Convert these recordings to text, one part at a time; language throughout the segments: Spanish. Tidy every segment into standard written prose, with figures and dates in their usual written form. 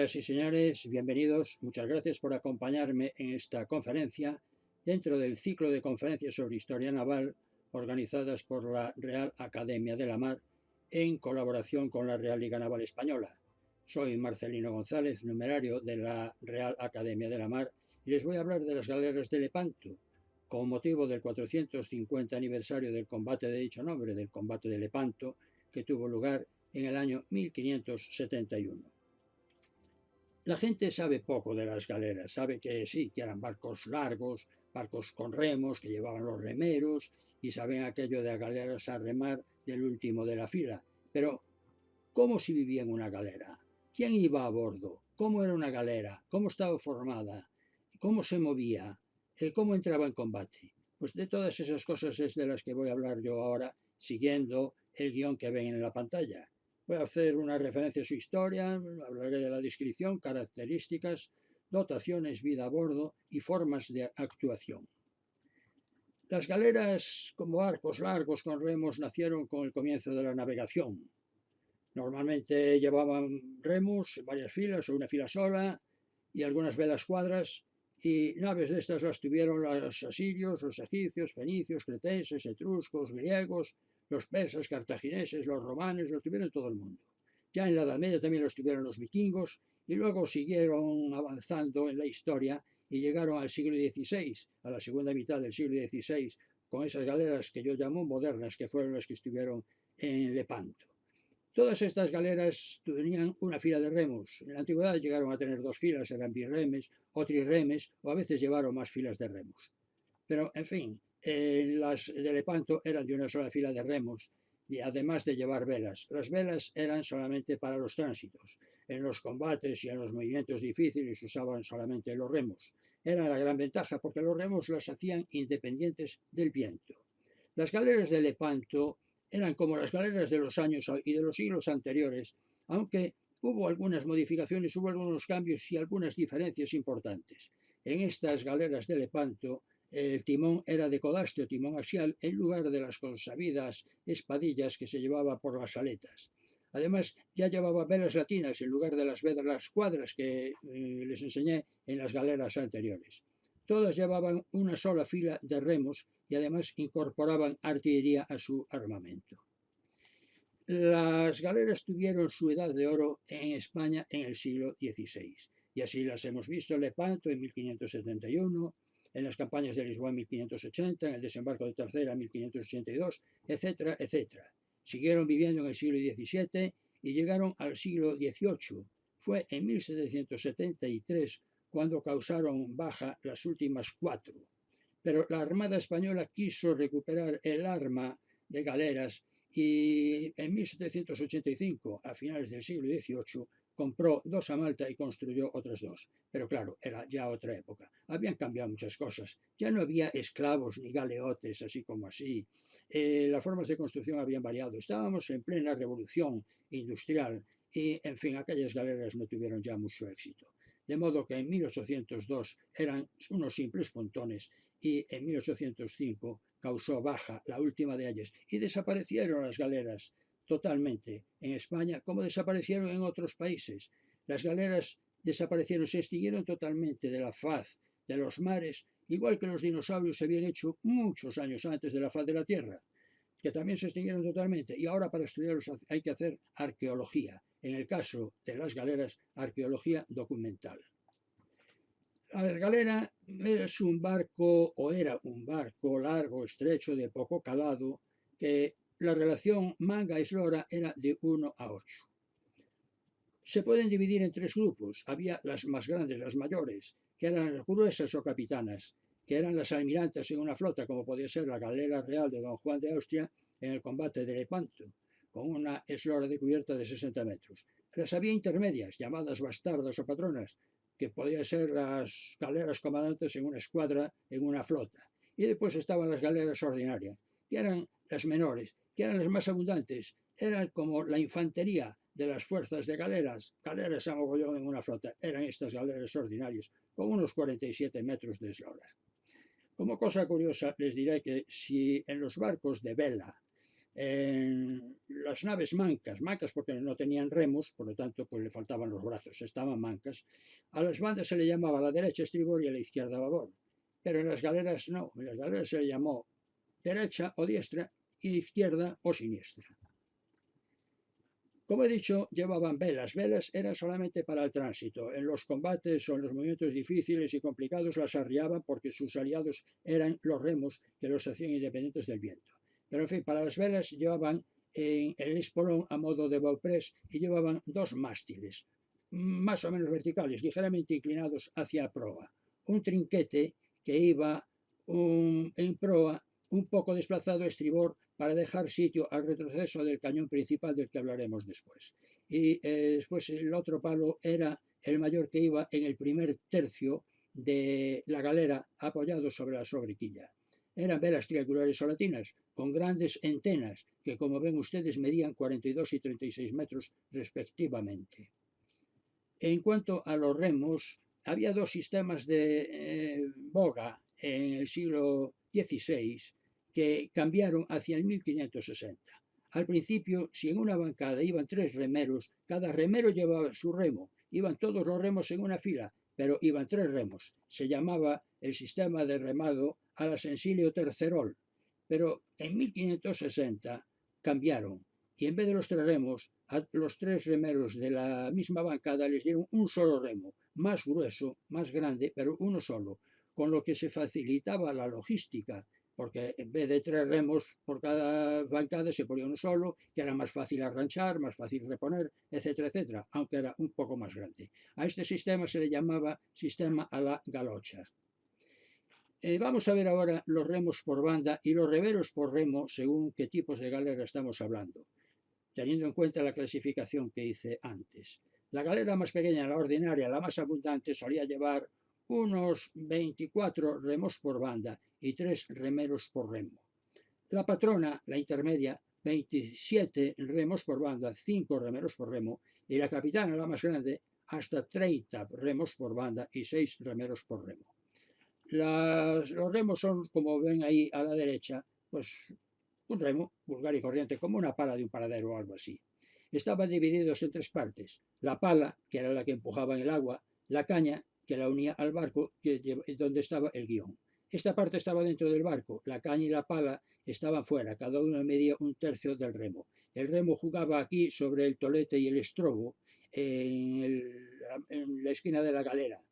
Señoras y señores, bienvenidos. Muchas gracias por acompañarme en esta conferencia dentro del ciclo de conferencias sobre historia naval organizadas por la Real Academia de la Mar en colaboración con la Real Liga Naval Española. Soy Marcelino González, numerario de la Real Academia de la Mar, y les voy a hablar de las galeras de Lepanto, con motivo del 450 aniversario del combate de dicho nombre, del combate de Lepanto, que tuvo lugar en el año 1571. La gente sabe poco de las galeras, sabe que sí, que eran barcos largos, barcos con remos que llevaban los remeros, y saben aquello de galeras a remar del último de la fila. Pero, ¿cómo se vivía en una galera? ¿Quién iba a bordo? ¿Cómo era una galera? ¿Cómo estaba formada? ¿Cómo se movía? ¿Cómo entraba en combate? Pues de todas esas cosas es de las que voy a hablar yo ahora, siguiendo el guión que ven en la pantalla. Voy a hacer una referencia a su historia, hablaré de la descripción, características, dotaciones, vida a bordo y formas de actuación. Las galeras como barcos largos con remos nacieron con el comienzo de la navegación. Normalmente llevaban remos, varias filas o una fila sola y algunas velas cuadras, y naves de estas las tuvieron los asirios, los egipcios, fenicios, cretenses, etruscos, griegos, los persas, cartagineses, los romanos, los tuvieron todo el mundo. Ya en la Edad Media también los tuvieron los vikingos, y luego siguieron avanzando en la historia y llegaron al siglo XVI, a la segunda mitad del siglo XVI, con esas galeras que yo llamo modernas, que fueron las que estuvieron en Lepanto. Todas estas galeras tenían una fila de remos. En la antigüedad llegaron a tener dos filas, eran birremes o trirremes, o a veces llevaron más filas de remos. Pero, en fin, las de Lepanto eran de una sola fila de remos, y además de llevar velas. Las velas eran solamente para los tránsitos. En los combates y en los movimientos difíciles usaban solamente los remos. Era la gran ventaja porque los remos las hacían independientes del viento. Las galeras de Lepanto eran como las galeras de los años y de los siglos anteriores, aunque hubo algunas modificaciones, hubo algunos cambios y algunas diferencias importantes. En estas galeras de Lepanto, el timón era de codastio, timón axial, en lugar de las consabidas espadillas que se llevaba por las aletas. Además, ya llevaba velas latinas en lugar de las velas cuadras que les enseñé en las galeras anteriores. Todas llevaban una sola fila de remos y además incorporaban artillería a su armamento. Las galeras tuvieron su edad de oro en España en el siglo XVI, y así las hemos visto en Lepanto en 1571, en las campañas de Lisboa en 1580, en el desembarco de Tercera en 1582, etcétera, etcétera. Siguieron viviendo en el siglo XVII y llegaron al siglo XVIII. Fue en 1773 cuando causaron baja las últimas cuatro. Pero la Armada Española quiso recuperar el arma de galeras y en 1785, a finales del siglo XVIII, compró dos a Malta y construyó otras dos. Pero claro, era ya otra época. Habían cambiado muchas cosas. Ya no había esclavos ni galeotes, así como así. Las formas de construcción habían variado. Estábamos en plena revolución industrial y, en fin, aquellas galeras no tuvieron ya mucho éxito. De modo que en 1802 eran unos simples pontones y en 1805 causó baja la última de ellas y desaparecieron las galeras totalmente en España, como desaparecieron en otros países. Las galeras desaparecieron, se extinguieron totalmente de la faz de los mares, igual que los dinosaurios se habían hecho muchos años antes de la faz de la Tierra, que también se extinguieron totalmente. Y ahora para estudiarlos hay que hacer arqueología. En el caso de las galeras, arqueología documental. La galera es un barco, o era un barco largo, estrecho, de poco calado, que la relación manga-eslora era de 1 a 8. Se pueden dividir en tres grupos. Había las más grandes, las mayores, que eran las gruesas o capitanas, que eran las almirantas en una flota, como podía ser la galera real de Don Juan de Austria en el combate de Lepanto, con una eslora de cubierta de 60 metros. Las había intermedias, llamadas bastardas o patronas, que podían ser las galeras comandantes en una escuadra, en una flota. Y después estaban las galeras ordinarias, que eran las menores, que eran las más abundantes, eran como la infantería de las fuerzas de galeras a mogollón en una flota, eran estas galeras ordinarias, con unos 47 metros de eslora. Como cosa curiosa, les diré que si en los barcos de vela En las naves mancas porque no tenían remos, por lo tanto pues le faltaban los brazos, estaban mancas. A las bandas se le llamaba a la derecha estribor y a la izquierda babor, pero en las galeras no, en las galeras se le llamó derecha o diestra, izquierda o siniestra. Como he dicho, llevaban velas. Velas eran solamente para el tránsito. En los combates o en los movimientos difíciles y complicados las arriaban porque sus aliados eran los remos que los hacían independientes del viento. Pero en fin, para las velas llevaban en el espolón a modo de bauprés y llevaban dos mástiles, más o menos verticales, ligeramente inclinados hacia proa. Un trinquete que iba en proa un poco desplazado a estribor para dejar sitio al retroceso del cañón principal del que hablaremos después. Y después el otro palo era el mayor que iba en el primer tercio de la galera apoyado sobre la sobrequilla. Eran velas triangulares o latinas con grandes entenas que, como ven ustedes, medían 42 y 36 metros respectivamente. En cuanto a los remos, había dos sistemas de boga en el siglo XVI que cambiaron hacia el 1560. Al principio, si en una bancada iban 3 remeros, cada remero llevaba su remo, iban todos los remos en una fila, pero iban 3 remos. Se llamaba el sistema de remado a la Sensilio Tercerol, pero en 1560 cambiaron y en vez de los 3 remos, a los 3 remeros de la misma bancada les dieron un solo remo, más grueso, más grande, pero uno solo, con lo que se facilitaba la logística, porque en vez de 3 remos por cada bancada se ponía uno solo, que era más fácil arranchar, más fácil reponer, etcétera, etcétera, aunque era un poco más grande. A este sistema se le llamaba sistema a la galocha. Vamos a ver ahora los remos por banda y los reveros por remo según qué tipos de galera estamos hablando, teniendo en cuenta la clasificación que hice antes. La galera más pequeña, la ordinaria, la más abundante, solía llevar unos 24 remos por banda y 3 remeros por remo. La patrona, la intermedia, 27 remos por banda, 5 remeros por remo, y la capitana, la más grande, hasta 30 remos por banda y 6 remeros por remo. Los remos son, como ven ahí a la derecha, pues un remo vulgar y corriente, como una pala de un paradero o algo así. Estaban divididos en 3 partes. La pala, que era la que empujaba en el agua, la caña, que la unía al barco, donde estaba el guión. Esta parte estaba dentro del barco, la caña y la pala estaban fuera, cada uno medía un tercio del remo. El remo jugaba aquí sobre el tolete y el estrobo, en la esquina de la galera.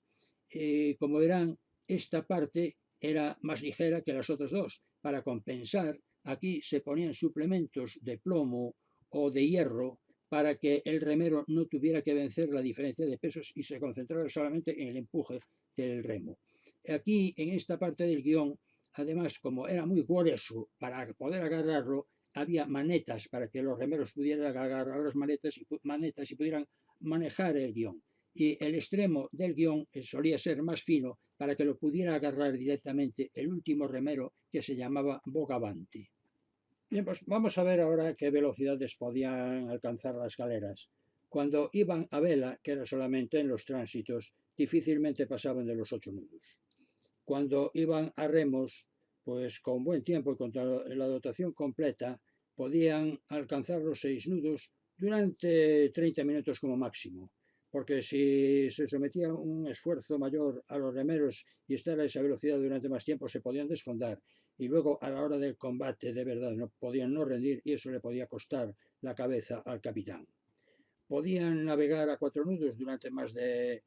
Como verán, esta parte era más ligera que las otras dos. Para compensar, aquí se ponían suplementos de plomo o de hierro para que el remero no tuviera que vencer la diferencia de pesos y se concentrara solamente en el empuje del remo. Aquí, en esta parte del guión, además, como era muy grueso, para poder agarrarlo, había manetas para que los remeros pudieran agarrar las manetas y pudieran manejar el guión. Y el extremo del guión solía ser más fino para que lo pudiera agarrar directamente el último remero, que se llamaba bogavante. Bien, pues vamos a ver ahora qué velocidades podían alcanzar las galeras. Cuando iban a vela, que era solamente en los tránsitos, difícilmente pasaban de los 8 nudos. Cuando iban a remos, pues con buen tiempo y con la dotación completa, podían alcanzar los 6 nudos durante 30 minutos como máximo. Porque si se sometía a un esfuerzo mayor a los remeros y estar a esa velocidad durante más tiempo, se podían desfondar. Y luego, a la hora del combate, de verdad, no podían no rendir y eso le podía costar la cabeza al capitán. Podían navegar a 4 nudos durante más de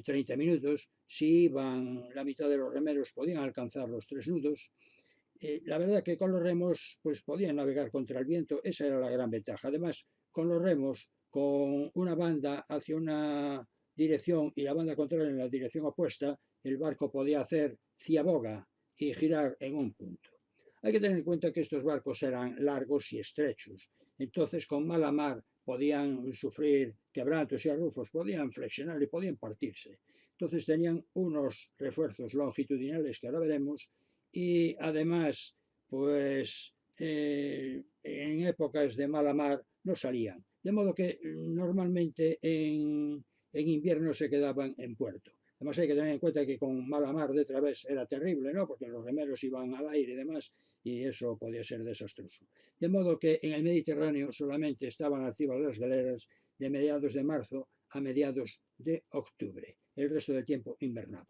30 minutos. Si iban la mitad de los remeros, podían alcanzar los 3 nudos. La verdad que con los remos pues podían navegar contra el viento, esa era la gran ventaja. Además, con los remos, con una banda hacia una dirección y la banda contraria en la dirección opuesta, el barco podía hacer ciaboga y girar en un punto. Hay que tener en cuenta que estos barcos eran largos y estrechos, entonces con mala mar podían sufrir quebrantos y arrufos, podían flexionar y podían partirse. Entonces tenían unos refuerzos longitudinales que ahora veremos y además, pues en épocas de mala mar no salían. De modo que normalmente en invierno se quedaban en puerto. Además hay que tener en cuenta que con mala mar de través era terrible, ¿no? Porque los remeros iban al aire y demás, y eso podía ser desastroso. De modo que en el Mediterráneo solamente estaban activas las galeras de mediados de marzo a mediados de octubre. El resto del tiempo invernaban.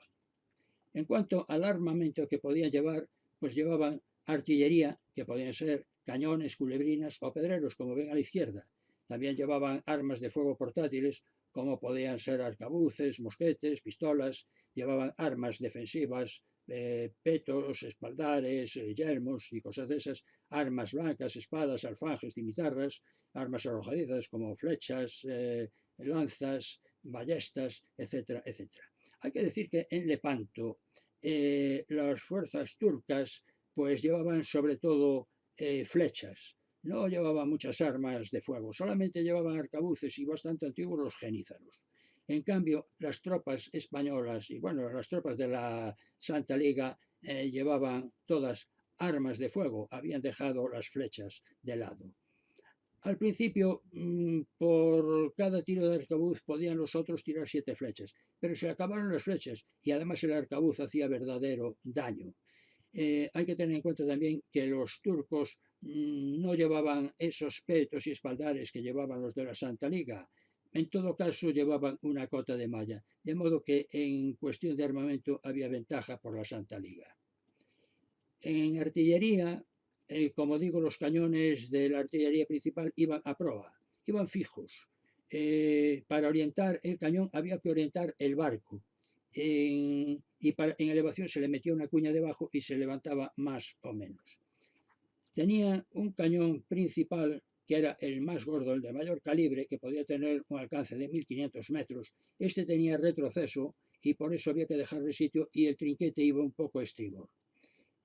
En cuanto al armamento que podían llevar, pues llevaban artillería, que podían ser cañones, culebrinas o pedreros, como ven a la izquierda. También llevaban armas de fuego portátiles, como podían ser arcabuces, mosquetes, pistolas. Llevaban armas defensivas, petos, espaldares, yelmos y cosas de esas. Armas blancas, espadas, alfajes, cimitarras. Armas arrojadizas como flechas, lanzas, ballestas, etcétera, etcétera. Hay que decir que en Lepanto las fuerzas turcas pues llevaban sobre todo flechas, no llevaban muchas armas de fuego, solamente llevaban arcabuces y bastante antiguos los genízaros. En cambio, las tropas españolas y bueno, las tropas de la Santa Liga llevaban todas armas de fuego, habían dejado las flechas de lado. Al principio, por cada tiro de arcabuz podían los otros tirar 7 flechas, pero se acabaron las flechas y además el arcabuz hacía verdadero daño. Hay que tener en cuenta también que los turcos no llevaban esos petos y espaldares que llevaban los de la Santa Liga. En todo caso, llevaban una cota de malla, de modo que en cuestión de armamento había ventaja por la Santa Liga. En artillería, como digo, los cañones de la artillería principal iban a proa, iban fijos. Para orientar el cañón había que orientar el barco. En elevación se le metía una cuña debajo y se levantaba más o menos. Tenía un cañón principal que era el más gordo, el de mayor calibre, que podía tener un alcance de 1500 metros. Este tenía retroceso y por eso había que dejarle sitio y el trinquete iba un poco a estribor.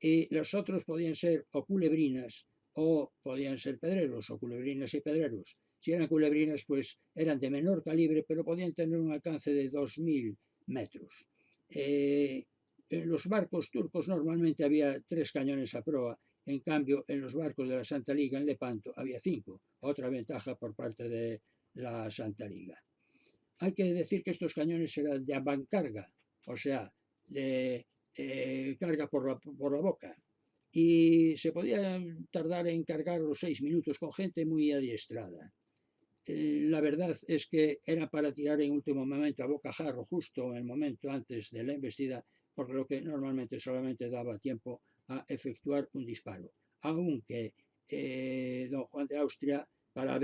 Y los otros podían ser o culebrinas o podían ser pedreros o culebrinas y pedreros. Si eran culebrinas, pues eran de menor calibre, pero podían tener un alcance de 2000 metros. En los barcos turcos normalmente había 3 cañones a proa, en cambio en los barcos de la Santa Liga en Lepanto había 5, otra ventaja por parte de la Santa Liga. Hay que decir que estos cañones eran de avancarga, o sea, de carga por la boca. Y se podía tardar en cargar los 6 minutos con gente muy adiestrada. La verdad es que era para tirar en último momento a bocajarro, justo en el momento antes de la embestida, por lo que normalmente solamente daba tiempo a efectuar un disparo. Aunque don Juan de Austria, para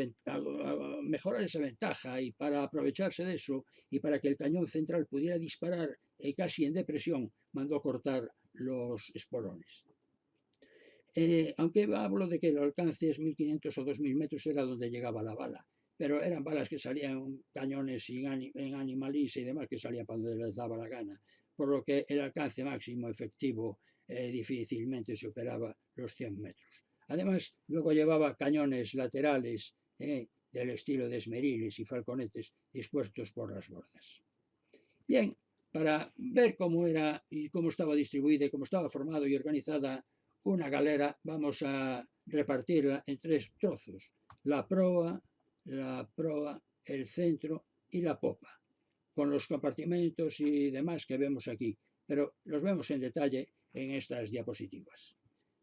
mejorar esa ventaja y para aprovecharse de eso y para que el cañón central pudiera disparar casi en depresión, mandó cortar los espolones. Aunque hablo de que el alcance es 1500 o 2000 metros, era donde llegaba la bala, pero eran balas que salían, cañones en animaliza y demás, que salían para donde les daba la gana, por lo que el alcance máximo efectivo difícilmente superaba los 100 metros. Además, luego llevaba cañones laterales del estilo de esmeriles y falconetes dispuestos por las bordas. Bien, para ver cómo era y cómo estaba distribuida y cómo estaba formada y organizada una galera, vamos a repartirla en 3 trozos: la proa, el centro y la popa, con los compartimentos y demás que vemos aquí, pero los vemos en detalle en estas diapositivas.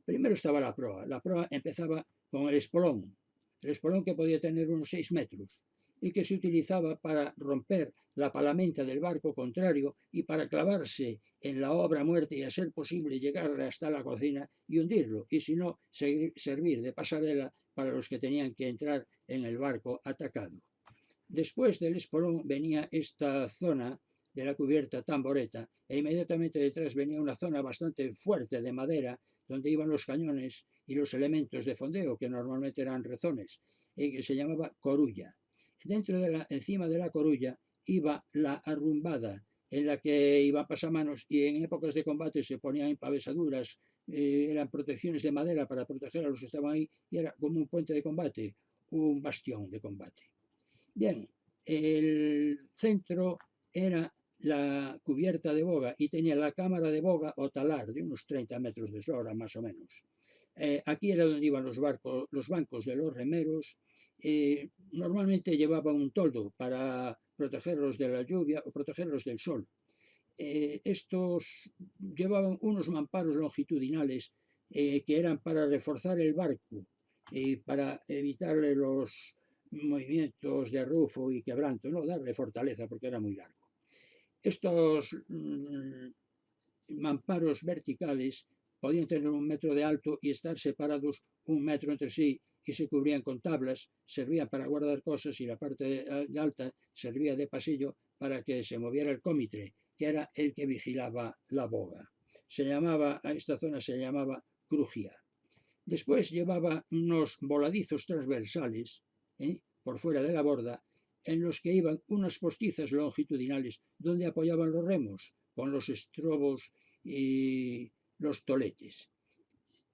Primero estaba la proa. La proa empezaba con el espolón que podía tener unos 6 metros y que se utilizaba para romper la palamenta del barco contrario y para clavarse en la obra muerta y a ser posible llegar hasta la cocina y hundirlo, y si no, servir de pasarela para los que tenían que entrar en el barco atacado. Después del espolón venía esta zona de la cubierta tamboreta e inmediatamente detrás venía una zona bastante fuerte de madera donde iban los cañones y los elementos de fondeo, que normalmente eran rezones, y que se llamaba corulla. Encima de la corulla iba la arrumbada, en la que iban pasamanos y en épocas de combate se ponían empavesaduras, eran protecciones de madera para proteger a los que estaban ahí, y era como un puente de combate, un bastión de combate. Bien, el centro era la cubierta de boga y tenía la cámara de boga o talar de unos 30 metros de eslora más o menos. Aquí era donde iban los bancos de los remeros. Normalmente llevaban un toldo para protegerlos de la lluvia o protegerlos del sol. estos llevaban unos mamparos longitudinales que eran para reforzar el barco y para evitarle los movimientos de arrufo y quebranto, no darle fortaleza porque era muy largo. Estos mamparos verticales podían tener 1 metro de alto y estar separados 1 metro entre sí y se cubrían con tablas, servían para guardar cosas y la parte de alta servía de pasillo para que se moviera el cómitre, que era el que vigilaba la boga. A esta zona se llamaba crujía. Después llevaba unos voladizos transversales por fuera de la borda, en los que iban unas postizas longitudinales donde apoyaban los remos, con los estrobos y los toletes.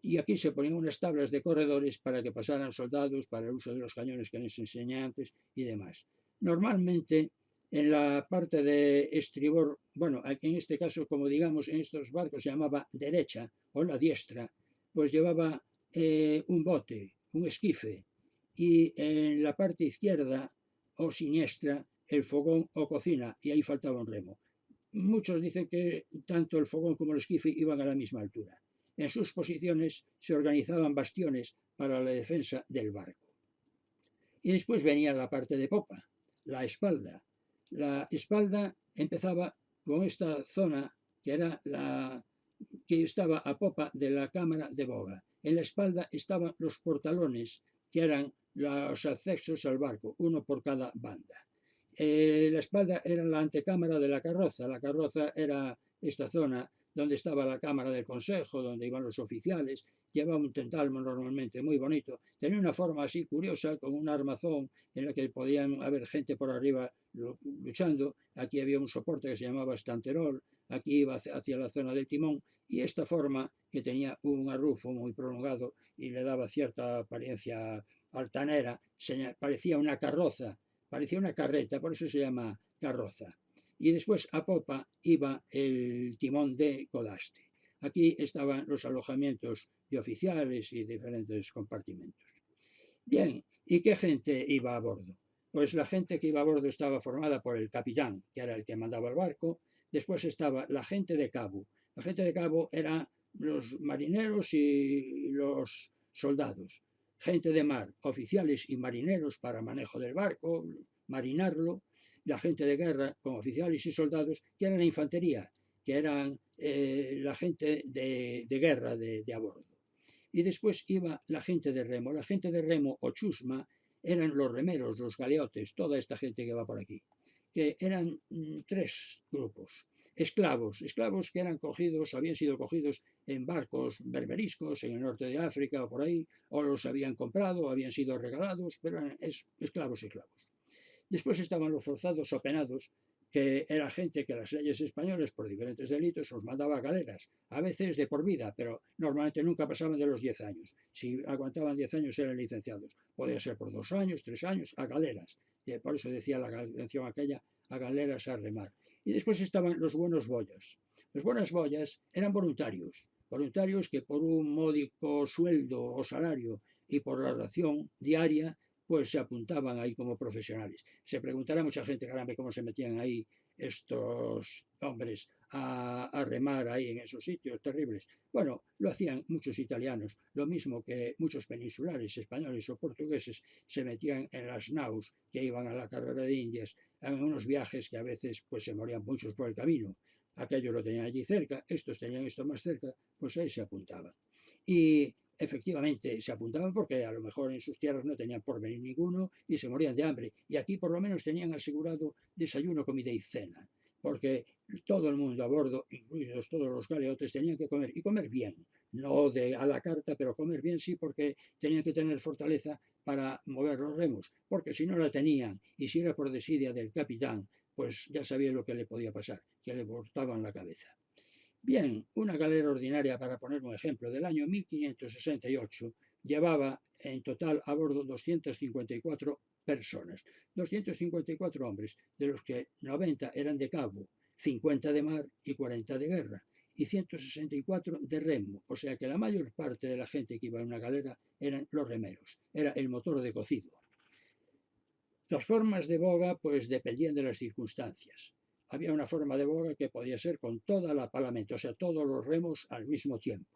Y aquí se ponían unas tablas de corredores para que pasaran soldados, para el uso de los cañones que les enseñé antes y demás. Normalmente, en la parte de estribor, bueno, en este caso, como digamos, en estos barcos se llamaba derecha o la diestra, pues llevaba un bote, un esquife, y en la parte izquierda o siniestra el fogón o cocina, y ahí faltaba un remo. Muchos dicen que tanto el fogón como el esquife iban a la misma altura. En sus posiciones se organizaban bastiones para la defensa del barco. Y después venía la parte de popa, la espalda. La espalda empezaba con esta zona que era la que estaba a popa de la cámara de boga. En la espalda estaban los portalones, que eran los accesos al barco, uno por cada banda. La espalda era la antecámara de la carroza. La carroza era esta zona donde estaba la cámara del consejo, donde iban los oficiales. Llevaba un tentalmo normalmente muy bonito. Tenía una forma así curiosa, con un armazón en la que podían haber gente por arriba luchando. Aquí había un soporte que se llamaba estanterol. Aquí iba hacia la zona del timón. Y esta forma, que tenía un arrufo muy prolongado y le daba cierta apariencia altanera, parecía una carroza. Parecía una carreta, por eso se llama carroza. Y después a popa iba el timón de codaste. Aquí estaban los alojamientos de oficiales y diferentes compartimentos. Bien, ¿y qué gente iba a bordo? Pues la gente que iba a bordo estaba formada por el capitán, que era el que mandaba el barco. Después estaba la gente de cabo. La gente de cabo eran los marineros y los soldados. Gente de mar, oficiales y marineros para manejo del barco, marinarlo. La gente de guerra, con oficiales y soldados, que eran la infantería, que eran la gente de guerra de a bordo. Y después iba la gente de remo. La gente de remo o chusma eran los remeros, los galeotes, toda esta gente que va por aquí, que eran 3 grupos. Esclavos que eran cogidos, habían sido cogidos en barcos berberiscos en el norte de África o por ahí, o los habían comprado, o habían sido regalados, pero eran esclavos. Después estaban los forzados o penados, que era gente que las leyes españolas por diferentes delitos os mandaba a galeras, a veces de por vida, pero normalmente nunca pasaban de los 10 años. Si aguantaban 10 años eran licenciados. Podía ser por 2 años, 3 años, a galeras. Por eso decía la canción aquella, a galeras a remar. Y después estaban los buenos boyas. Los buenos boyas eran voluntarios que por un módico sueldo o salario y por la ración diaria pues se apuntaban ahí como profesionales. Se preguntará mucha gente, caramba, cómo se metían ahí estos hombres a remar ahí en esos sitios terribles. Bueno, lo hacían muchos italianos, lo mismo que muchos peninsulares, españoles o portugueses, se metían en las naus que iban a la carrera de Indias, en unos viajes que a veces pues se morían muchos por el camino. Aquellos lo tenían allí cerca, estos tenían esto más cerca, pues ahí se apuntaban. Y efectivamente se apuntaban porque a lo mejor en sus tierras no tenían porvenir ninguno y se morían de hambre. Y aquí por lo menos tenían asegurado desayuno, comida y cena, porque todo el mundo a bordo, incluidos todos los galeotes, tenían que comer y comer bien. No a la carta, pero comer bien sí, porque tenían que tener fortaleza para mover los remos, porque si no la tenían y si era por desidia del capitán, pues ya sabía lo que le podía pasar, que le cortaban la cabeza. Bien, una galera ordinaria, para poner un ejemplo, del año 1568 llevaba en total a bordo 254 personas, 254 hombres, de los que 90 eran de cabo, 50 de mar y 40 de guerra, y 164 de remo, o sea que la mayor parte de la gente que iba en una galera eran los remeros, era el motor de cocido. Las formas de boga pues dependían de las circunstancias. había una forma de boga que podía ser con toda la palamenta, o sea, todos los remos al mismo tiempo.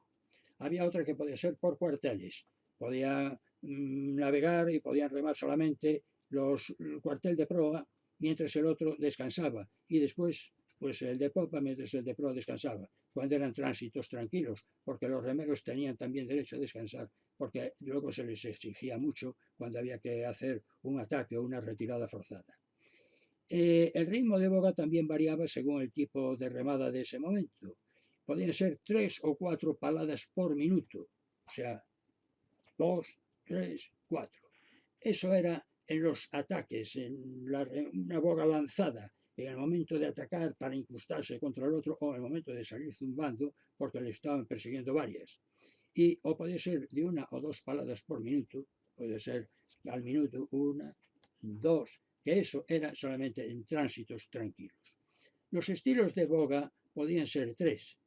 Había otra que podía ser por cuarteles, podía navegar y podían remar solamente el cuartel de proa mientras el otro descansaba y después pues el de popa mientras el de proa descansaba, cuando eran tránsitos tranquilos, porque los remeros tenían también derecho a descansar, porque luego se les exigía mucho cuando había que hacer un ataque o una retirada forzada. El ritmo de boga también variaba según el tipo de remada de ese momento. Podían ser 3 o 4 paladas por minuto, o sea, 2, 3, 4. Eso era en los ataques, en una boga lanzada, en el momento de atacar para incrustarse contra el otro o en el momento de salir zumbando porque le estaban persiguiendo varias. O podía ser de 1 o 2 paladas por minuto, puede ser al minuto 1, 2, que eso era solamente en tránsitos tranquilos. Los estilos de boga podían ser 3.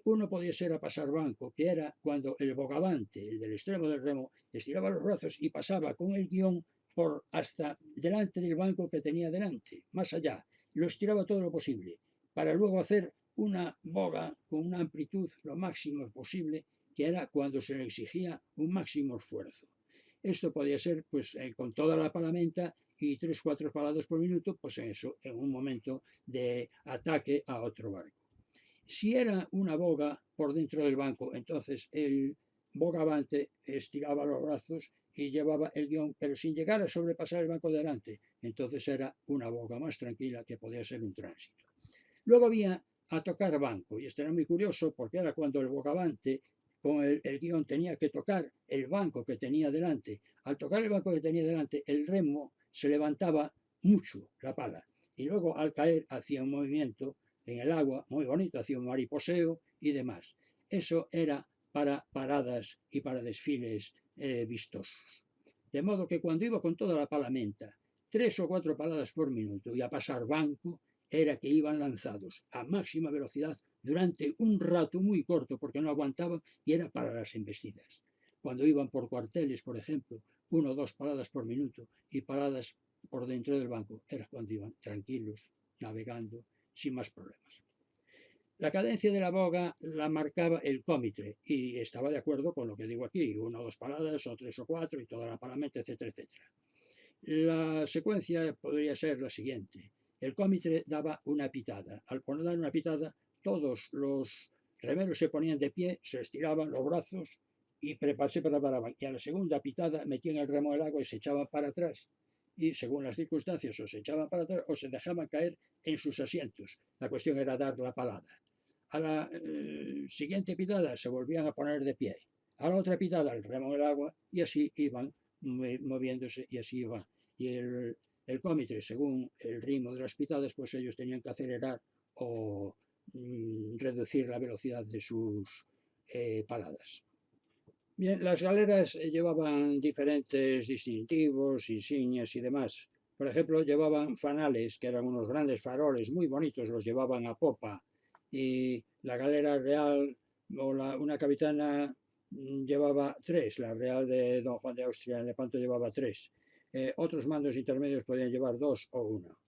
Uno podía ser a pasar banco, que era cuando el bogavante, el del extremo del remo, estiraba los brazos y pasaba con el guión por hasta delante del banco que tenía delante, más allá. Lo estiraba todo lo posible, para luego hacer una boga con una amplitud lo máximo posible, que era cuando se le exigía un máximo esfuerzo. Esto podía ser pues con toda la palamenta y 3 o 4 paladas por minuto, pues en eso, en un momento de ataque a otro barco. Si era una boga por dentro del banco, entonces el bogavante estiraba los brazos y llevaba el guión, pero sin llegar a sobrepasar el banco delante. Entonces era una boga más tranquila que podía ser un tránsito. Luego había a tocar banco, y esto era muy curioso porque era cuando el bogavante con el guión tenía que tocar el banco que tenía delante. Al tocar el banco que tenía delante, el remo se levantaba mucho, la pala, y luego al caer hacía un movimiento en el agua muy bonito, hacía un mariposeo y demás. Eso era para paradas y para desfiles vistosos. De modo que cuando iba con toda la palamenta, 3 o 4 paladas por minuto y a pasar banco, era que iban lanzados a máxima velocidad durante un rato muy corto porque no aguantaban y era para las embestidas. Cuando iban por cuarteles, por ejemplo, 1 o 2 paradas por minuto y paradas por dentro del banco, era cuando iban tranquilos, navegando, sin más problemas. La cadencia de la boga la marcaba el cómitre y estaba de acuerdo con lo que digo aquí, 1 o 2 paradas o 3 o 4 y toda la palamenta, etcétera, etcétera. La secuencia podría ser la siguiente. El cómitre daba una pitada. Al poner una pitada, todos los remeros se ponían de pie, se estiraban los brazos y se preparaban. Y a la segunda pitada metían el remo en el agua y se echaban para atrás. Y según las circunstancias, o se echaban para atrás o se dejaban caer en sus asientos. La cuestión era dar la palada. A la siguiente pitada se volvían a poner de pie. A la otra pitada el remo en el agua y así iban moviéndose y así iban. Y el cómitre, según el ritmo de las pitadas, pues ellos tenían que acelerar o reducir la velocidad de sus paladas. Bien, las galeras llevaban diferentes distintivos, insignias y demás. Por ejemplo, llevaban fanales, que eran unos grandes faroles muy bonitos, los llevaban a popa. Y la galera real o una capitana llevaba 3, la real de Don Juan de Austria en Lepanto llevaba 3. Otros mandos intermedios podían llevar 2 o 1.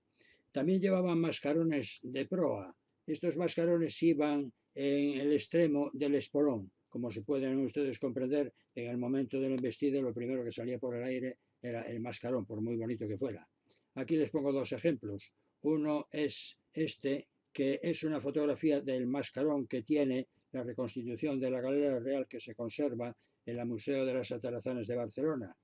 También llevaban mascarones de proa. Estos mascarones iban en el extremo del espolón. Como se pueden ustedes comprender, en el momento del embestido lo primero que salía por el aire era el mascarón, por muy bonito que fuera. Aquí les pongo 2 ejemplos. Uno es este, que es una fotografía del mascarón que tiene la reconstitución de la Galera Real que se conserva en el Museo de las Atarazanas de Barcelona.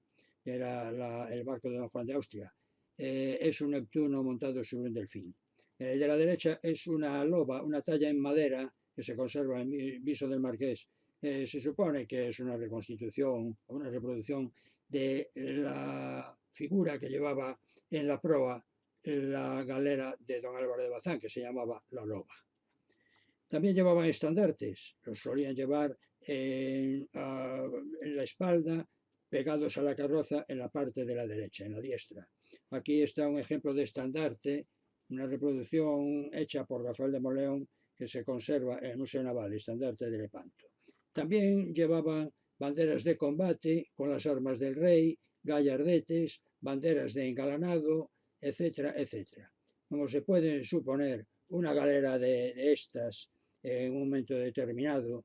Era el barco de Don Juan de Austria. Es un Neptuno montado sobre un delfín. El de la derecha es una loba, una talla en madera que se conserva en el viso del Marqués. Se supone que es una reconstitución o una reproducción de la figura que llevaba en la proa la galera de don Álvaro de Bazán, que se llamaba la loba. También llevaban estandartes, los solían llevar en la espalda, pegados a la carroza en la parte de la derecha, en la diestra. Aquí está un ejemplo de estandarte, una reproducción hecha por Rafael de Monleón que se conserva en el Museo Naval, estandarte de Lepanto. También llevaban banderas de combate con las armas del rey, gallardetes, banderas de engalanado, etcétera, etcétera. como se puede suponer, una galera de estas en un momento determinado,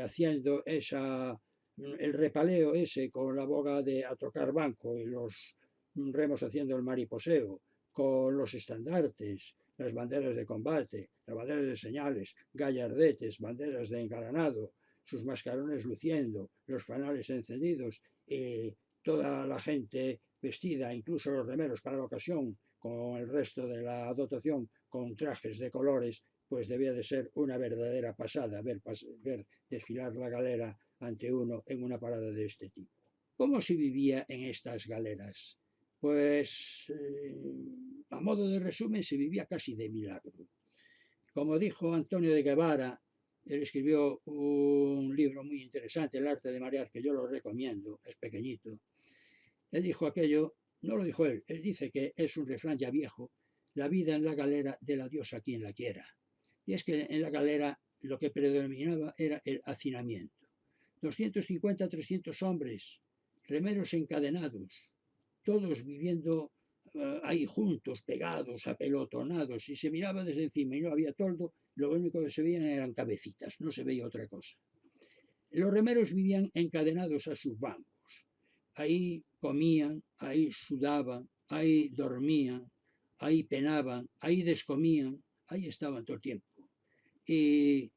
haciendo el repaleo ese con la boga a tocar banco y los remos haciendo el mariposeo, con los estandartes, las banderas de combate, las banderas de señales, gallardetes, banderas de engalanado, sus mascarones luciendo, los fanales encendidos, toda la gente vestida, incluso los remeros para la ocasión, con el resto de la dotación, con trajes de colores, pues debía de ser una verdadera pasada ver desfilar la galera ante uno en una parada de este tipo. ¿Cómo se vivía en estas galeras? Pues, a modo de resumen, se vivía casi de milagro. Como dijo Antonio de Guevara, él escribió un libro muy interesante, El arte de marear, que yo lo recomiendo, es pequeñito. Él dijo aquello, no lo dijo él dice que es un refrán ya viejo, la vida en la galera de la diosa quien la quiera. Y es que en la galera lo que predominaba era el hacinamiento. 250, 300 hombres, remeros encadenados, todos viviendo ahí juntos, pegados, apelotonados, y se miraba desde encima y no había toldo, lo único que se veían eran cabecitas, no se veía otra cosa. Los remeros vivían encadenados a sus bancos. Ahí comían, ahí sudaban, ahí dormían, ahí penaban, ahí descomían, ahí estaban todo el tiempo. Y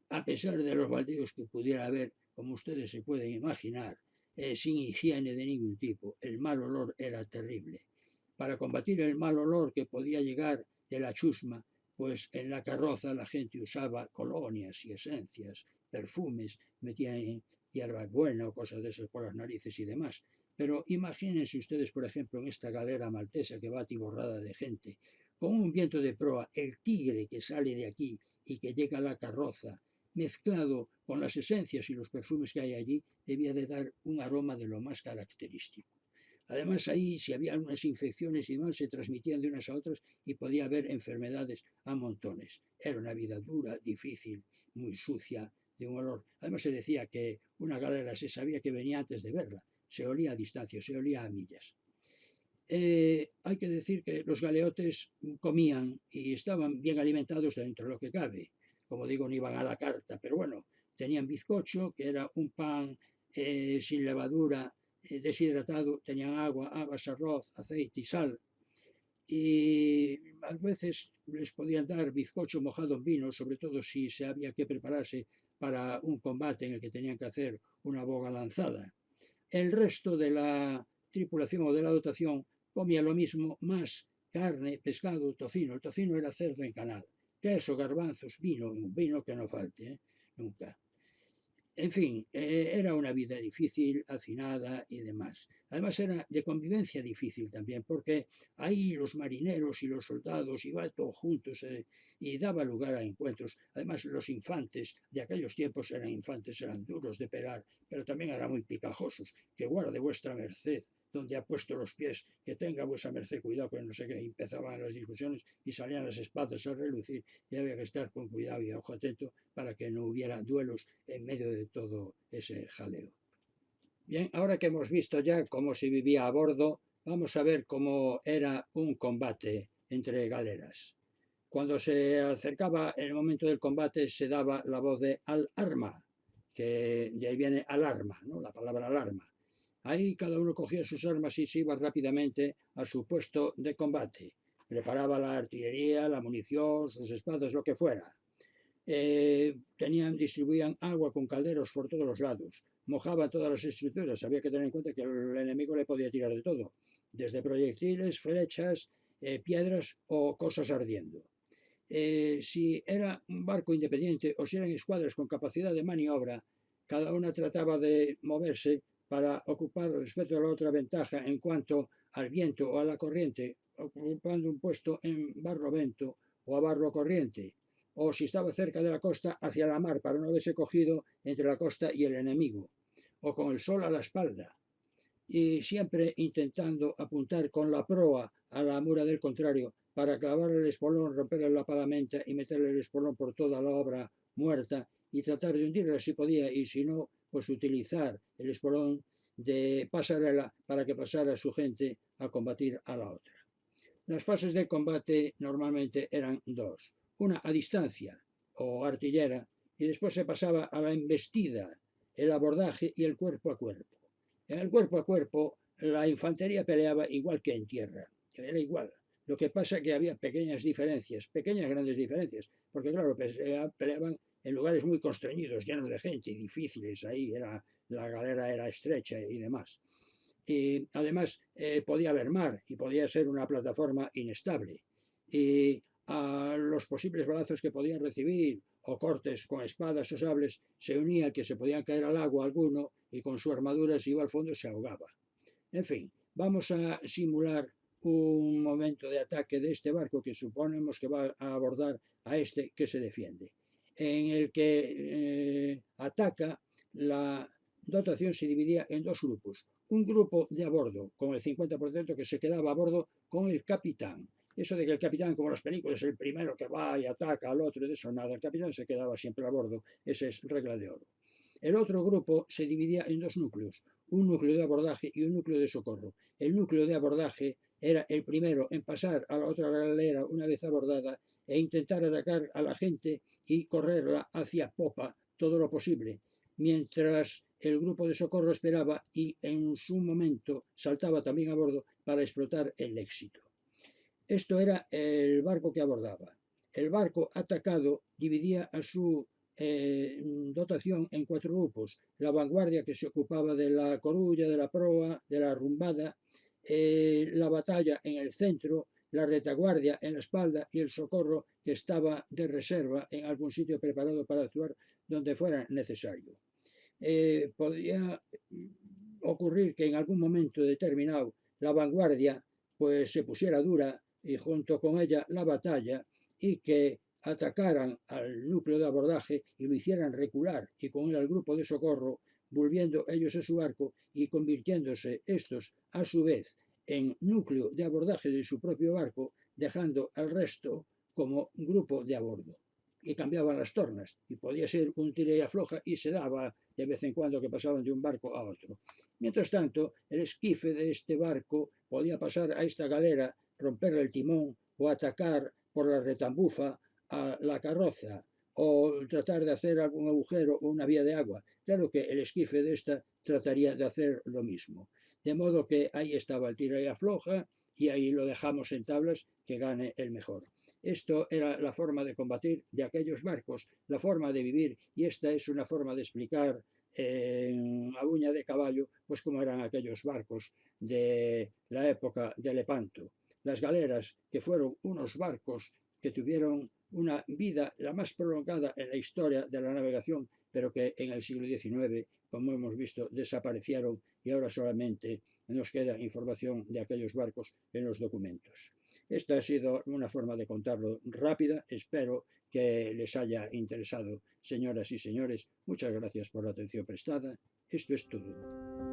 a pesar de los baldíos que pudiera haber, como ustedes se pueden imaginar, sin higiene de ningún tipo, el mal olor era terrible. Para combatir el mal olor que podía llegar de la chusma, pues en la carroza la gente usaba colonias y esencias, perfumes, metían hierbabuena o cosas de esas por las narices y demás. Pero imagínense ustedes, por ejemplo, en esta galera maltesa que va atiborrada de gente, con un viento de proa, el tigre que sale de aquí y que llega a la carroza, mezclado con las esencias y los perfumes que hay allí, debía de dar un aroma de lo más característico. Además, ahí, si había algunas infecciones y demás, se transmitían de unas a otras y podía haber enfermedades a montones. Era una vida dura, difícil, muy sucia, de un olor. Además, se decía que una galera se sabía que venía antes de verla. Se olía a distancia, se olía a millas. Hay que decir que los galeotes comían y estaban bien alimentados dentro de lo que cabe. Como digo, no iban a la carta, pero bueno, tenían bizcocho, que era un pan sin levadura, deshidratado, tenían agua, habas, arroz, aceite y sal. Y a veces les podían dar bizcocho mojado en vino, sobre todo si se había que prepararse para un combate en el que tenían que hacer una boga lanzada. El resto de la tripulación o de la dotación comía lo mismo, más carne, pescado, tocino. El tocino era cerdo en canal. Queso, garbanzos, vino, un vino que no falte, nunca. En fin, era una vida difícil, hacinada y demás. Además era de convivencia difícil también, porque ahí los marineros y los soldados iban todos juntos y daba lugar a encuentros. Además los infantes de aquellos tiempos eran duros de pelar, pero también eran muy picajosos. Que guarde vuestra merced donde ha puesto los pies, que tenga vuestra merced cuidado con no sé qué. Empezaban las discusiones y salían las espadas a relucir y había que estar con cuidado y ojo atento para que no hubiera duelos en medio de todo ese jaleo. Bien, ahora que hemos visto ya cómo se vivía a bordo, vamos a ver cómo era un combate entre galeras. Cuando se acercaba el momento del combate se daba la voz de al arma, que de ahí viene alarma, ¿no? La palabra alarma. Ahí cada uno cogía sus armas y se iba rápidamente a su puesto de combate. Preparaba la artillería, la munición, sus espadas, lo que fuera. Distribuían agua con calderos por todos los lados, mojaban todas las estructuras. Había que tener en cuenta que el enemigo le podía tirar de todo, desde proyectiles, flechas, piedras o cosas ardiendo. Si era un barco independiente o si eran escuadras con capacidad de maniobra, cada una trataba de moverse para ocupar respecto a la otra ventaja en cuanto al viento o a la corriente, ocupando un puesto en barlovento o a barro corriente, o si estaba cerca de la costa hacia la mar para no haberse cogido entre la costa y el enemigo, o con el sol a la espalda, y siempre intentando apuntar con la proa a la mura del contrario para clavar el espolón, romperle la palamenta y meterle el espolón por toda la obra muerta y tratar de hundirla si podía, y si no, pues utilizar el espolón de pasarela para que pasara su gente a combatir a la otra. Las fases de combate normalmente eran dos, una a distancia o artillera, y después se pasaba a la embestida, el abordaje y el cuerpo a cuerpo. En el cuerpo a cuerpo la infantería peleaba igual que en tierra, era igual. Lo que pasa es que había pequeñas diferencias, pequeñas grandes diferencias, porque claro, peleaban en lugares muy constreñidos, llenos de gente, difíciles, ahí la galera era estrecha y demás. Y además podía haber mar y podía ser una plataforma inestable. Y a los posibles balazos que podían recibir o cortes con espadas o sables se unía que se podían caer al agua alguno y con su armadura si iba al fondo se ahogaba. En fin, vamos a simular un momento de ataque de este barco que suponemos que va a abordar a este que se defiende, en el que ataca. La dotación se dividía en dos grupos. Un grupo de a bordo, con el 50% que se quedaba a bordo con el capitán. Eso de que el capitán, como las películas, es el primero que va y ataca al otro, de eso nada. El capitán se quedaba siempre a bordo. Esa es regla de oro. El otro grupo se dividía en dos núcleos, un núcleo de abordaje y un núcleo de socorro. El núcleo de abordaje era el primero en pasar a la otra galera una vez abordada e intentar atacar a la gente y correrla hacia popa todo lo posible, mientras el grupo de socorro esperaba y en su momento saltaba también a bordo para explotar el éxito. Esto era el barco que abordaba. El barco atacado dividía a su dotación en cuatro grupos. La vanguardia, que se ocupaba de la corulla, de la proa, de la rumbada, la batalla en el centro, la retaguardia en la espalda y el socorro, que estaba de reserva en algún sitio preparado para actuar donde fuera necesario. Podía ocurrir que en algún momento determinado la vanguardia pues se pusiera dura y junto con ella la batalla y que atacaran al núcleo de abordaje y lo hicieran recular y con él al grupo de socorro, volviendo ellos a su barco y convirtiéndose estos a su vez en núcleo de abordaje de su propio barco, dejando al resto como grupo de a bordo. Y cambiaban las tornas y podía ser un tira y afloja y se daba de vez en cuando que pasaban de un barco a otro. Mientras tanto, el esquife de este barco podía pasar a esta galera, romper el timón o atacar por la retambufa a la carroza o tratar de hacer algún agujero o una vía de agua. Claro que el esquife de esta trataría de hacer lo mismo. De modo que ahí estaba el tira y afloja y ahí lo dejamos en tablas, que gane el mejor. Esto era la forma de combatir de aquellos barcos, la forma de vivir, y esta es una forma de explicar a uña de caballo, pues cómo eran aquellos barcos de la época de Lepanto. Las galeras, que fueron unos barcos que tuvieron una vida la más prolongada en la historia de la navegación, pero que en el siglo XIX, como hemos visto, desaparecieron y ahora solamente nos queda información de aquellos barcos en los documentos. Esta ha sido una forma de contarlo rápida. Espero que les haya interesado, señoras y señores. Muchas gracias por la atención prestada. Esto es todo.